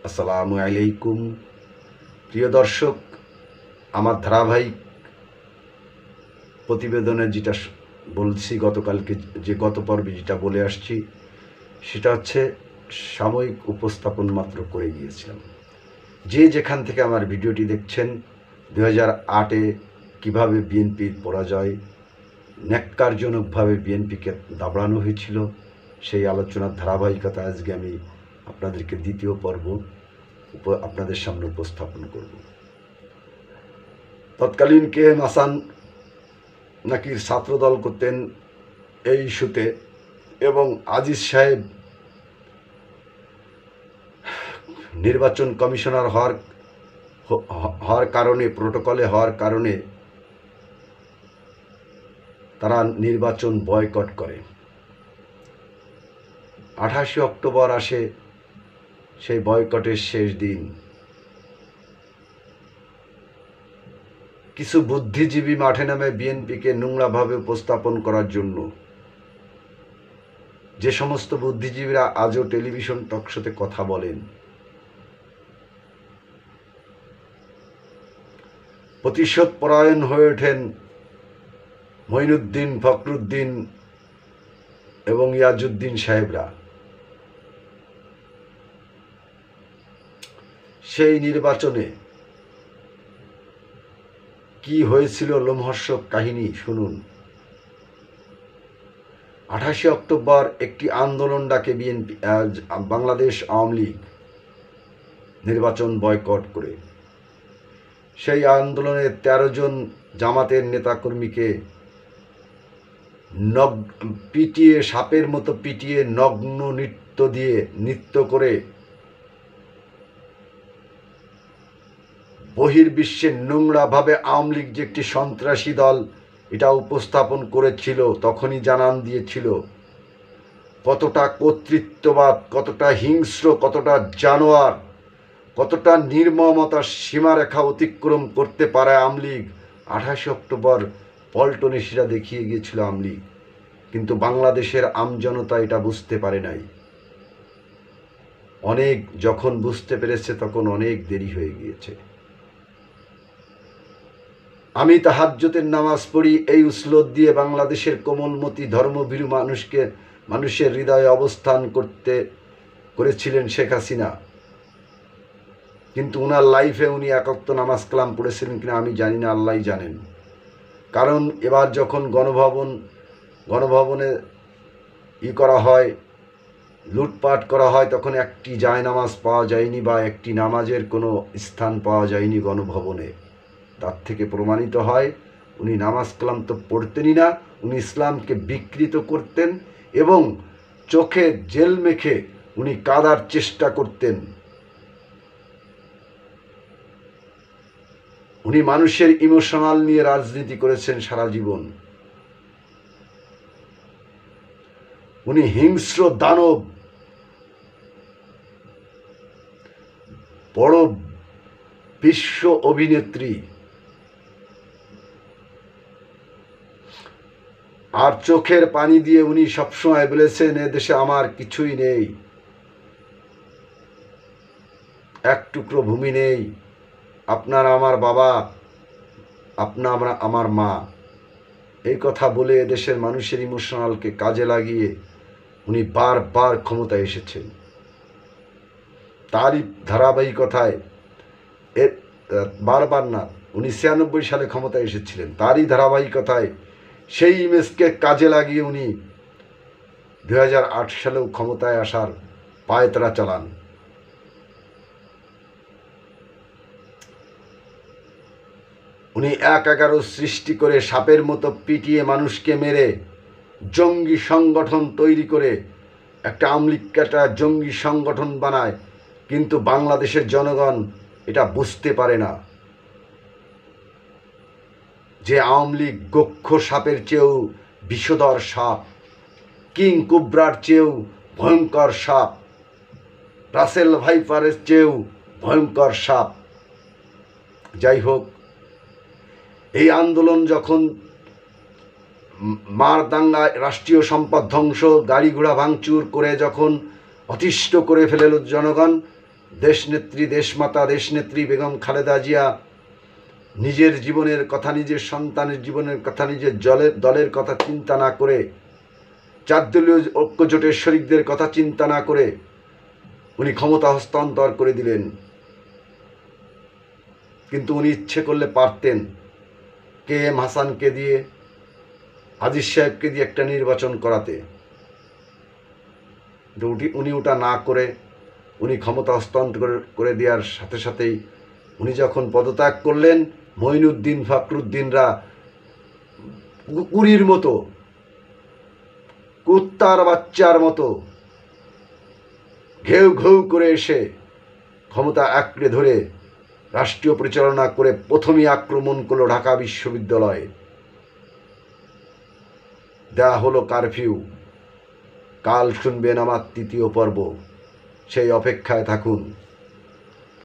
আসসালামু আলাইকুম প্রিয় দর্শক, আমার ধারাবাহিক প্রতিবেদনে যেটা বলছি গতকালকে, যে গত পর্বে যেটা বলে আসছি, সেটা হচ্ছে সাময়িক উপস্থাপন মাত্র করে গিয়েছিলাম। যে যেখান থেকে আমার ভিডিওটি দেখছেন, 2008-এ কীভাবে বিএনপির পরাজয়, ন্যাক্কারজনকভাবে বিএনপিকে দাবড়ানো হয়েছিল, সেই আলোচনার ধারাবাহিকতা আজকে আমি আপনাদেরকে দ্বিতীয় পর্ব আপনাদের সামনে উপস্থাপন করব। তৎকালীন কে এম হাসান নাকি ছাত্রদল করতেন এই ইস্যুতে, এবং আজিজ সাহেব নির্বাচন কমিশনার হওয়ার কারণে, প্রোটোকলে হওয়ার কারণে তারা নির্বাচন বয়কট করে। 28 অক্টোবর আসে সেই বয়কটের শেষ দিন। কিছু বুদ্ধিজীবী মাঠে নামে বিএনপিকে নোংরাভাবে উপস্থাপন করার জন্য। যে সমস্ত বুদ্ধিজীবীরা আজও টেলিভিশন টকশোতে কথা বলেন, প্রতিশোধ পরায়ণ হয়ে ওঠেন মঈনুদ্দিন, ফখরুদ্দিন এবং ইয়াজউদ্দিন সাহেবরা, সেই নির্বাচনে কি হয়েছিল লোমহর্ষক কাহিনী শুনুন। 28 অক্টোবর একটি আন্দোলন ডাকে বিএনপি, বাংলাদেশ আওয়ামী লীগ, নির্বাচন বয়কট করে। সেই আন্দোলনে 13 জন জামাতের নেতাকর্মীকে পিটিয়ে, সাপের মতো পিটিয়ে, নগ্ন নৃত্য করে বহির্বিশ্বে নোংরাভাবে আওয়ামী লীগ যে একটি সন্ত্রাসী দল এটা উপস্থাপন করেছিল। তখনই জানান দিয়েছিল কতটা কর্তৃত্ববাদ, কতটা হিংস্র, কতটা জানোয়ার, কতটা নির্মমতার সীমারেখা অতিক্রম করতে পারে আওয়ামী লীগ। 28 অক্টোবর পল্টনে সেটা দেখিয়ে গিয়েছিল আওয়ামী লীগ, কিন্তু বাংলাদেশের আমজনতা এটা বুঝতে পারে নাই। অনেক যখন বুঝতে পেরেছে তখন অনেক দেরি হয়ে গিয়েছে। আমি তাহাজ্জুদের নামাজ পড়ি, এই উসলত দিয়ে বাংলাদেশের কোমলমতি ধর্মভীরু মানুষের হৃদয়ে অবস্থান করেছিলেন শেখ হাসিনা। কিন্তু উনার লাইফে উনি এক ওয়াক্ত নামাজ কালাম পড়েছিলেন কিনা আমি জানি না, আল্লাহই জানেন। কারণ এবার যখন গণভবনে করা হয়, লুটপাট করা হয়, তখন একটি জায়নামাজ পাওয়া যায়নি বা একটি নামাজের কোনো স্থান পাওয়া যায়নি গণভবনে। তার থেকে প্রমাণিত হয় উনি নামাজ কালাম তো পড়তেনই না, উনি ইসলামকে বিকৃত করতেন এবং চোখে জেল মেখে উনি কাঁদার চেষ্টা করতেন। উনি মানুষের ইমোশনাল নিয়ে রাজনীতি করেছেন সারা জীবন। উনি হিংস্র দানব, বড় বিশ্ব অভিনেত্রী, আর চোখের পানি দিয়ে উনি সবসময় বলেছেন এদেশে আমার কিছুই নেই, এক টুকরো ভূমি নেই, আপনার আমার বাবা, আপনার আমার মা। এই কথা বলে এদেশের মানুষের ইমোশনালকে কাজে লাগিয়ে উনি বারবার ক্ষমতায় এসেছেন। তারই ধারাবাহিকতায়, বারবার না, 1996 সালে ক্ষমতায় এসেছিলেন, তারই ধারাবাহিকতায় সেই ইমেজকে কাজে লাগিয়ে উনি 2008 সালেও ক্ষমতায় আসার পায়তারা চালান। উনি 1-11 সৃষ্টি করে সাপের মতো পিটিয়ে মানুষকে মেরে জঙ্গি সংগঠন তৈরি করে একটা আওয়ামী লীগকে একটা জঙ্গি সংগঠন বানায়, কিন্তু বাংলাদেশের জনগণ এটা বুঝতে পারে না যে আওয়ামী লীগ গক্ষ সাপের চেয়েও বিষধর সাপ, কিং কোবরার চেয়েও ভয়ঙ্কর সাপ, রাসেল ভাইপারের চেয়েও ভয়ঙ্কর সাপ। যাই হোক, এই আন্দোলন যখন মারদাঙ্গায় রাষ্ট্রীয় সম্পদ ধ্বংস, গাড়ি ঘোড়া ভাঙচুর করে যখন অতিষ্ঠ করে ফেলল জনগণ, দেশনেত্রী, দেশমাতা, দেশনেত্রী বেগম খালেদা জিয়া নিজের জীবনের কথা, নিজের সন্তানের জীবনের কথা, নিজের দলের কথা চিন্তা না করে, 4 দলীয় ঐক্যজোটের শরিকদের কথা চিন্তা না করে উনি ক্ষমতা হস্তান্তর করে দিলেন। কিন্তু উনি ইচ্ছে করলে পারতেন KM হাসানকে দিয়ে, আজিজ সাহেবকে দিয়ে একটা নির্বাচন করাতে। উনি ওটা না করে উনি ক্ষমতা হস্তান্তর করে দেওয়ার সাথে সাথেই উনি যখন পদত্যাগ করলেন, মঈনুদ্দিন, ফখরুদ্দিনরা কুকুরের মতো, কুত্তার বাচ্চার মতো ঘেউ ঘেউ করে এসে ক্ষমতা আঁকড়ে ধরে রাষ্ট্রীয় পরিচালনা করে প্রথমেই আক্রমণ করলো ঢাকা বিশ্ববিদ্যালয়ে। দেয়া হলো কারফিউ। কাল শুনবেন আমার 3য় পর্ব, সেই অপেক্ষায় থাকুন।